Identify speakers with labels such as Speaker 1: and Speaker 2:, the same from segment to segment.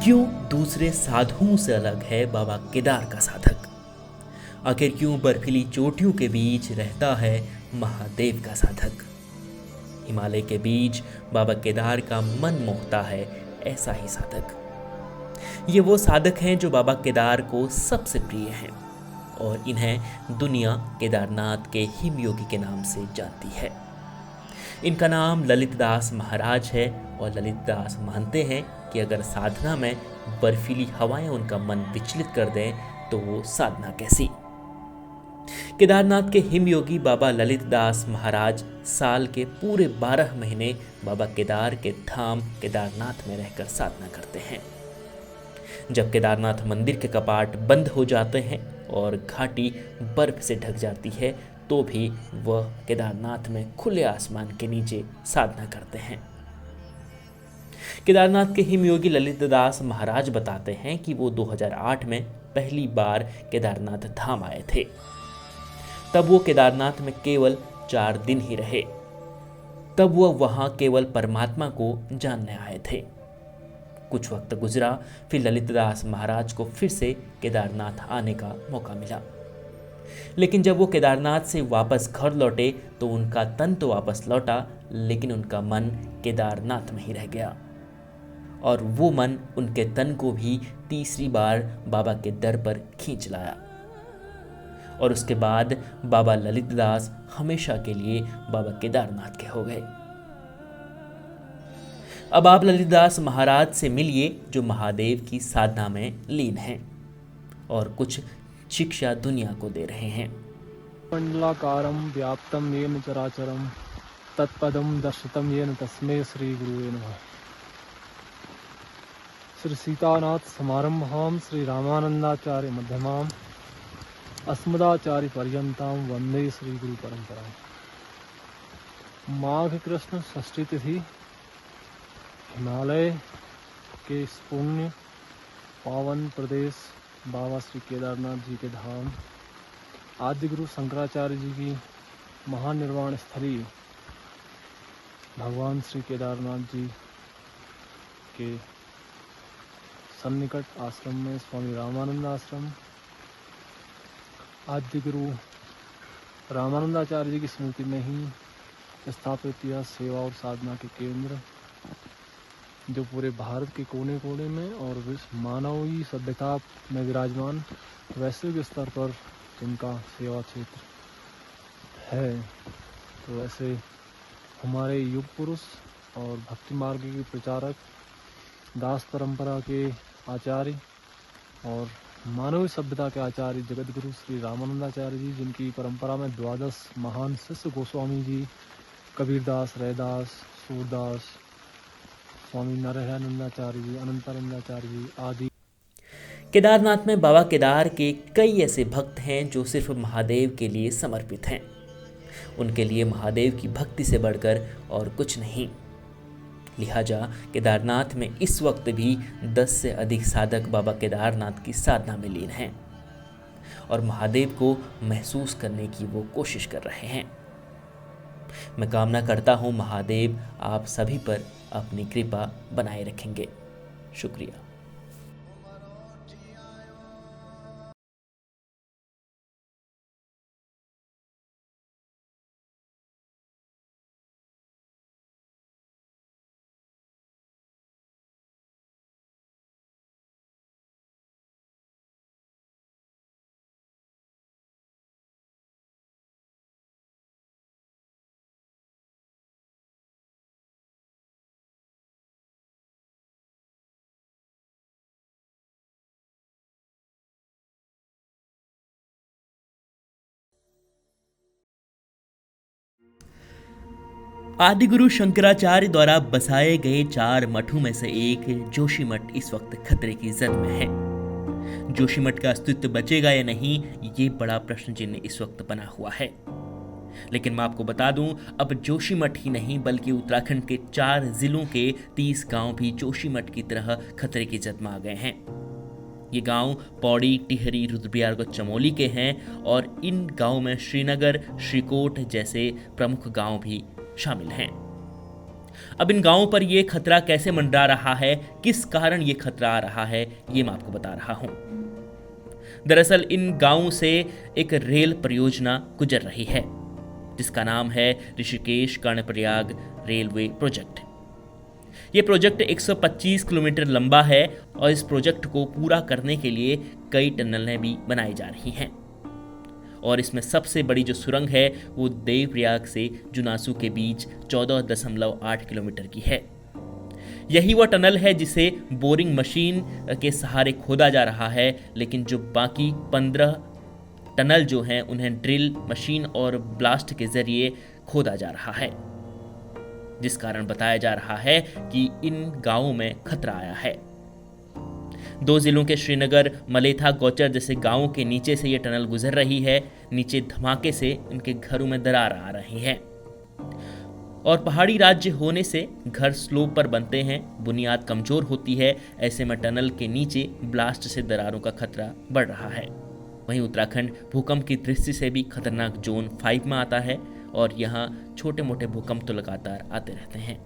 Speaker 1: क्यों दूसरे साधुओं से अलग है बाबा केदार का साधक? आखिर क्यों बर्फीली चोटियों के बीच रहता है महादेव का साधक? हिमालय के बीच बाबा केदार का मन मोहता है ऐसा ही साधक। ये वो साधक हैं जो बाबा केदार को सबसे प्रिय हैं और इन्हें दुनिया केदारनाथ के हिमयोगी के नाम से जानती है। इनका नाम ललितदास महाराज है और ललितदास मानते हैं कि अगर साधना में बर्फीली हवाएं उनका मन विचलित कर दें तो वो साधना कैसी। केदारनाथ के हिमयोगी बाबा ललितदास महाराज साल के पूरे 12 महीने बाबा केदार के धाम केदारनाथ में रहकर साधना करते हैं। जब केदारनाथ मंदिर के कपाट बंद हो जाते हैं और घाटी बर्फ से ढक जाती है तो भी वह केदारनाथ में खुले आसमान के नीचे साधना करते हैं। केदारनाथ के हिमयोगी ललितदास महाराज बताते हैं कि वो 2008 में पहली बार केदारनाथ धाम आए थे। तब वो केदारनाथ में केवल 4 दिन ही रहे। तब वह वहां केवल परमात्मा को जानने आए थे। कुछ वक्त गुजरा, फिर ललितदास महाराज को फिर से केदारनाथ आने का मौका मिला। लेकिन जब वो केदारनाथ से वापस घर लौटे तो उनका तन तो वापस लौटा, लेकिन उनका मन केदारनाथ में ही रह गया और वो मन उनके तन को भी तीसरी बार बाबा के दर पर खींच लाया। और उसके बाद बाबा ललितदास हमेशा के लिए बाबा केदारनाथ के हो गए। अब आप ललितदास महाराज से मिलिए जो महादेव की साधना में लीन हैं और कुछ शिक्षा दुनिया को दे रहे हैं।
Speaker 2: मंडलाकारं व्याप्तं येन चराचरं तत्पदं दर्शितं येन तस्मै श्री गुरुवे नमः। श्री सीतानाथ समारंभां श्री रामानंदाचार्य मध्यमाम् अस्मदाचार्य पर्यन्तां वंदे श्री गुरु परंपराम्। माघ कृष्ण षष्ठी तिथि हिमालय के इस पुण्य पावन प्रदेश बाबा श्री केदारनाथ जी के धाम आदि गुरु शंकराचार्य जी की महानिर्वाण स्थली भगवान श्री केदारनाथ जी के सन्निकट आश्रम में स्वामी रामानंद आश्रम आदि गुरु रामानंदाचार्य जी की स्मृति में ही स्थापित यह सेवा और साधना के केंद्र जो पूरे भारत के कोने कोने में और विश्व मानवीय सभ्यता में विराजमान वैश्विक स्तर पर जिनका सेवा क्षेत्र है, तो ऐसे हमारे युग पुरुष और भक्ति मार्ग के प्रचारक दास परंपरा के आचार्य और मानवीय सभ्यता के आचार्य जगत गुरु श्री रामानंदाचार्य जी, जिनकी परंपरा में 12 महान शिष्य गोस्वामी जी, कबीरदास, रैदास, सूरदास, स्वामी नारायणानंदाचार्य जी, अनंतानंदाचार्य जी आदि।
Speaker 1: केदारनाथ में बाबा केदार के कई ऐसे भक्त हैं जो सिर्फ महादेव के लिए समर्पित हैं। उनके लिए महादेव की भक्ति से बढ़कर और कुछ नहीं। लिहाजा केदारनाथ में इस वक्त भी 10 से अधिक साधक बाबा केदारनाथ की साधना में लीन हैं और महादेव को महसूस करने की वो कोशिश कर रहे हैं। मैं कामना करता हूँ महादेव आप सभी पर अपनी कृपा बनाए रखेंगे। शुक्रिया। आदि गुरु शंकराचार्य द्वारा बसाए गए 4 मठों में से एक जोशीमठ इस वक्त खतरे की जद में है। जोशीमठ का अस्तित्व बचेगा या नहीं, ये बड़ा प्रश्न चिन्ह इस वक्त बना हुआ है। लेकिन मैं आपको बता दूं, अब जोशीमठ ही नहीं बल्कि उत्तराखंड के 4 जिलों के 30 गांव भी जोशीमठ की तरह खतरे की जद में आ गए हैं। ये गांव पौड़ी, टिहरी, रुद्रप्रयाग और चमोली के हैं और इन गांवों में श्रीनगर, श्रीकोट जैसे प्रमुख गांव भी शामिल हैं। अब इन गांवों पर यह खतरा कैसे मंडरा रहा है, किस कारण यह खतरा आ रहा है, ये मैं आपको बता रहा हूं। दरअसल इन गांवों से एक रेल परियोजना गुजर रही है जिसका नाम है ऋषिकेश कर्णप्रयाग रेलवे प्रोजेक्ट। यह प्रोजेक्ट 125 किलोमीटर लंबा है और इस प्रोजेक्ट को पूरा करने के लिए कई टनलें भी बनाई जा रही हैं। और इसमें सबसे बड़ी जो सुरंग है वो देवप्रयाग से जुनासू के बीच 14.8 किलोमीटर की है। यही वह टनल है जिसे बोरिंग मशीन के सहारे खोदा जा रहा है, लेकिन जो बाकी 15 टनल जो हैं उन्हें ड्रिल मशीन और ब्लास्ट के जरिए खोदा जा रहा है, जिस कारण बताया जा रहा है कि इन गांवों में खतरा आया है। 2 जिलों के श्रीनगर, मलेथा, गौचर जैसे गांवों के नीचे से ये टनल गुजर रही है। नीचे धमाके से उनके घरों में दरार आ रही है और पहाड़ी राज्य होने से घर स्लोप पर बनते हैं, बुनियाद कमजोर होती है। ऐसे में टनल के नीचे ब्लास्ट से दरारों का खतरा बढ़ रहा है। वहीं उत्तराखंड भूकंप की दृष्टि से भी खतरनाक जोन 5 में आता है और यहाँ छोटे मोटे भूकंप तो लगातार आते रहते हैं।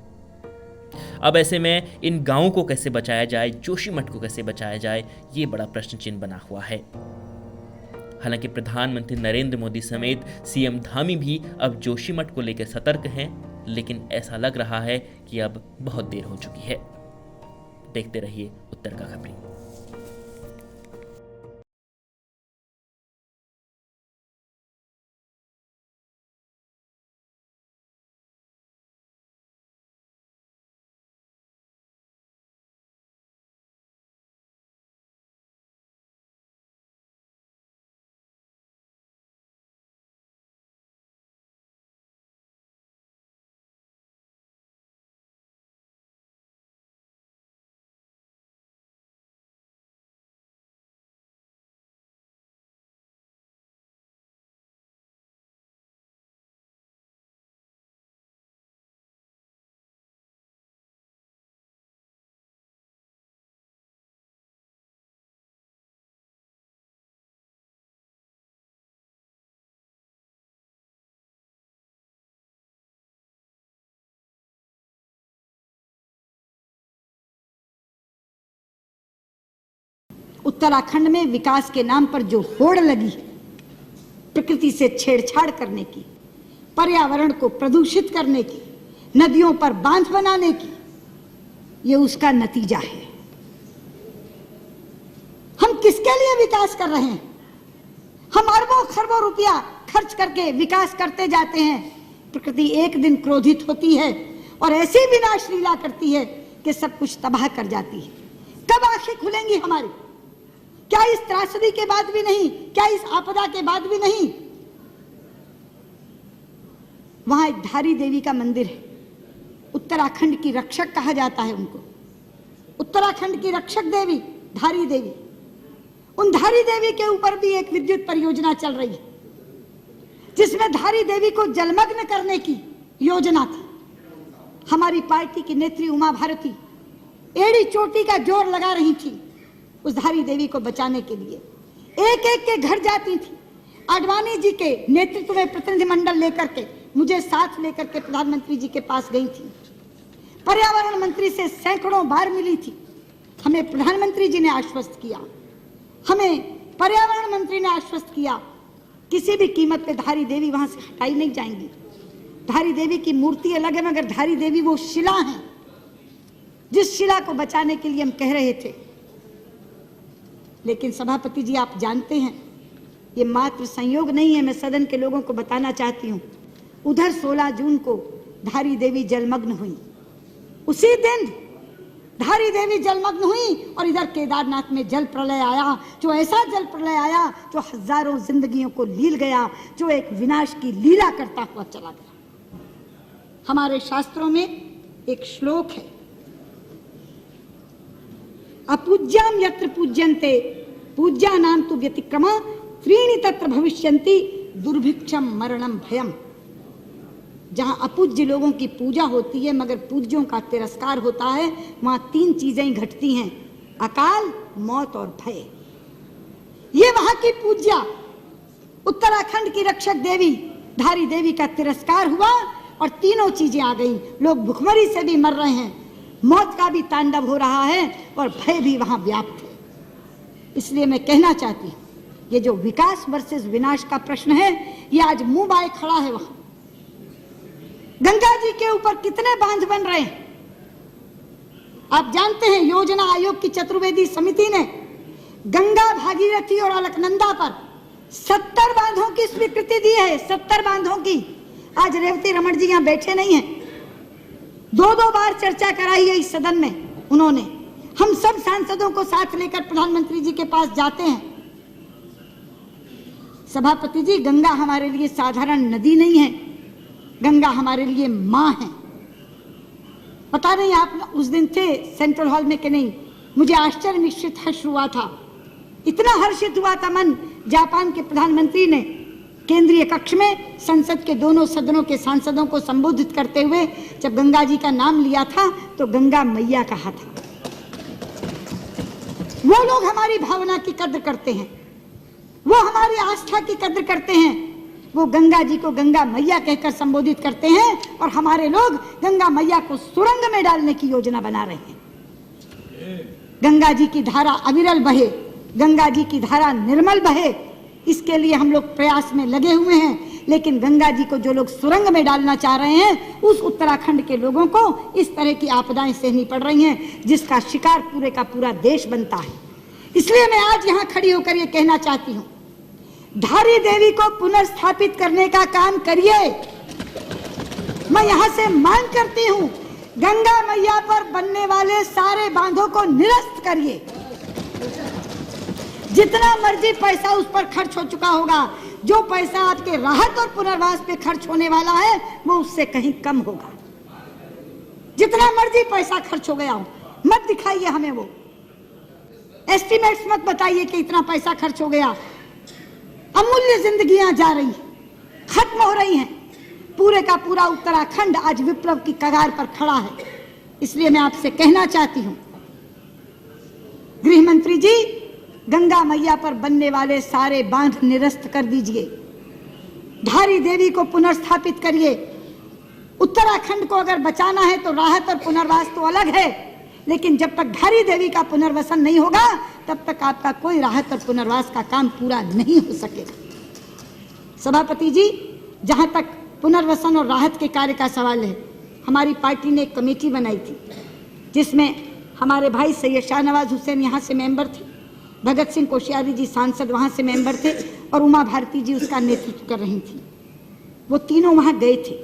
Speaker 1: अब ऐसे में इन गांवों को कैसे बचाया जाए, जोशीमठ को कैसे बचाया जाए, ये बड़ा प्रश्न चिन्ह बना हुआ है। हालांकि प्रधानमंत्री नरेंद्र मोदी समेत सीएम धामी भी अब जोशीमठ को लेकर सतर्क हैं, लेकिन ऐसा लग रहा है कि अब बहुत देर हो चुकी है। देखते रहिए उत्तर का खबरी।
Speaker 3: उत्तराखंड में विकास के नाम पर जो होड़ लगी है, प्रकृति से छेड़छाड़ करने की, पर्यावरण को प्रदूषित करने की, नदियों पर बांध बनाने की, ये उसका नतीजा है। हम किसके लिए विकास कर रहे हैं? हम अरबों खरबों रुपया खर्च करके विकास करते जाते हैं। प्रकृति एक दिन क्रोधित होती है और ऐसी विनाश लीला करती है कि सब कुछ तबाह कर जाती है। कब आंखें खुलेंगी हमारी? क्या इस त्रासदी के बाद भी नहीं? क्या इस आपदा के बाद भी नहीं? वहां एक धारी देवी का मंदिर है, उत्तराखंड की रक्षक कहा जाता है उनको। उत्तराखंड की रक्षक देवी धारी देवी, उन धारी देवी के ऊपर भी एक विद्युत परियोजना चल रही है जिसमें धारी देवी को जलमग्न करने की योजना थी। हमारी पार्टी की नेत्री उमा भारती एड़ी चोटी का जोर लगा रही थी उस धारी देवी को बचाने के लिए। एक एक के घर जाती थी। आडवाणी जी के नेतृत्व में प्रतिनिधिमंडल लेकर के, मुझे साथ लेकर के प्रधानमंत्री जी के पास गई थी। पर्यावरण मंत्री से सैकड़ों बार मिली थी। हमें प्रधानमंत्री जी ने आश्वस्त किया, हमें पर्यावरण मंत्री ने आश्वस्त किया, किसी भी कीमत पे धारी देवी वहां से हटाई नहीं जाएंगी। धारी देवी की मूर्ति अलग है, मगर धारी देवी वो शिला है जिस शिला को बचाने के लिए हम कह रहे थे। लेकिन सभापति जी, आप जानते हैं ये मात्र संयोग नहीं है। मैं सदन के लोगों को बताना चाहती हूँ, उधर 16 जून को धारी देवी जलमग्न हुई। उसी दिन धारी देवी जलमग्न हुई और इधर केदारनाथ में जल प्रलय आया, जो ऐसा जल प्रलय आया जो हजारों जिंदगियों को लील गया, जो एक विनाश की लीला करता हुआ चला गया। हमारे शास्त्रों में एक श्लोक है, अपूज्याम यत्र पूज्यन्ते पूज्यानां तु व्यतिक्रमा त्रीणि तत्र भविष्यन्ति दुर्भिक्षम मरणम भयम। जहां अपूज्य लोगों की पूजा होती है मगर पूज्यों का तिरस्कार होता है, वहां 3 चीजें घटती हैं, अकाल, मौत और भय। ये वहां की पूज्या उत्तराखंड की रक्षक देवी धारी देवी का तिरस्कार हुआ, और तीनों चीजें आ गई। लोग भुखमरी से भी मर रहे हैं, मौत का भी तांडव हो रहा है और भय भी वहां व्याप्त है। इसलिए मैं कहना चाहती हूँ, ये जो विकास वर्सेस विनाश का प्रश्न है, ये आज मुंह बाए खड़ा है। वहां गंगा जी के ऊपर कितने बांध बन रहे हैं आप जानते हैं। योजना आयोग की चतुर्वेदी समिति ने गंगा, भागीरथी और अलकनंदा पर 70 बांधों की स्वीकृति दी है। 70 बांधों की। आज रेवती रमन जी यहां बैठे नहीं हैं, 2-2 बार चर्चा कराई है इस सदन में उन्होंने। हम सब सांसदों को साथ लेकर प्रधानमंत्री जी के पास जाते हैं। सभापति जी, गंगा हमारे लिए साधारण नदी नहीं है, गंगा हमारे लिए मां है। पता नहीं आप उस दिन थे सेंट्रल हॉल में कि नहीं, मुझे आश्चर्य मिश्रित हर्ष हुआ था। इतना हर्षित हुआ था मन, जापान के प्रधानमंत्री ने केंद्रीय कक्ष में संसद के दोनों सदनों के सांसदों को संबोधित करते हुए जब गंगा जी का नाम लिया था तो गंगा मैया कहा था। वो लोग हमारी भावना की कद्र करते हैं, वो हमारी आस्था की कद्र करते हैं। वो गंगा जी को गंगा मैया कहकर संबोधित करते हैं और हमारे लोग गंगा मैया को सुरंग में डालने की योजना बना रहे हैं। गंगा जी की धारा अविरल बहे, गंगा जी की धारा निर्मल बहे, इसके लिए हम लोग प्रयास में लगे हुए हैं। लेकिन गंगा जी को जो लोग सुरंग में डालना चाह रहे हैं, उस उत्तराखंड के लोगों को इस तरह की आपदाएं सहनी पड़ रही हैं, जिसका शिकार पूरे का पूरा देश बनता है। इसलिए मैं आज यहाँ खड़ी होकर ये कहना चाहती हूँ, धारी देवी को पुनर्स्थापित करने का काम करिए। मैं यहाँ से मांग करती हूँ, गंगा मैया पर बनने वाले सारे बांधों को निरस्त करिए। जितना मर्जी पैसा उस पर खर्च हो चुका होगा, जो पैसा आपके राहत और पुनर्वास पे खर्च होने वाला है वो उससे कहीं कम होगा। जितना मर्जी पैसा खर्च हो गया हो, मत दिखाइए हमें वो एस्टिमेट्स, मत बताइए कि इतना पैसा खर्च हो गया। अमूल्य जिंदगियां जा रही हैं, खत्म हो रही हैं। पूरे का पूरा उत्तराखंड आज विप्लव की कगार पर खड़ा है। इसलिए मैं आपसे कहना चाहती हूं, गृह मंत्री जी, गंगा मैया पर बनने वाले सारे बांध निरस्त कर दीजिए। धारी देवी को पुनर्स्थापित करिए। उत्तराखंड को अगर बचाना है तो राहत और पुनर्वास तो अलग है, लेकिन जब तक धारी देवी का पुनर्वसन नहीं होगा तब तक आपका कोई राहत और पुनर्वास का काम पूरा नहीं हो सकेगा। सभापति जी, जहां तक पुनर्वसन और राहत के कार्य का सवाल है, हमारी पार्टी ने एक कमेटी बनाई थी जिसमें हमारे भाई सैयद शाहनवाज हुसैन यहाँ से मेंबर थे, भगत सिंह कोश्यारी जी सांसद वहाँ से मेंबर थे और उमा भारती जी उसका नेतृत्व कर रही थी। वो तीनों वहाँ गए थे,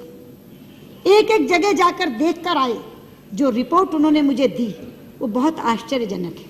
Speaker 3: एक एक जगह जाकर देख कर आए। जो रिपोर्ट उन्होंने मुझे दी वो बहुत आश्चर्यजनक है।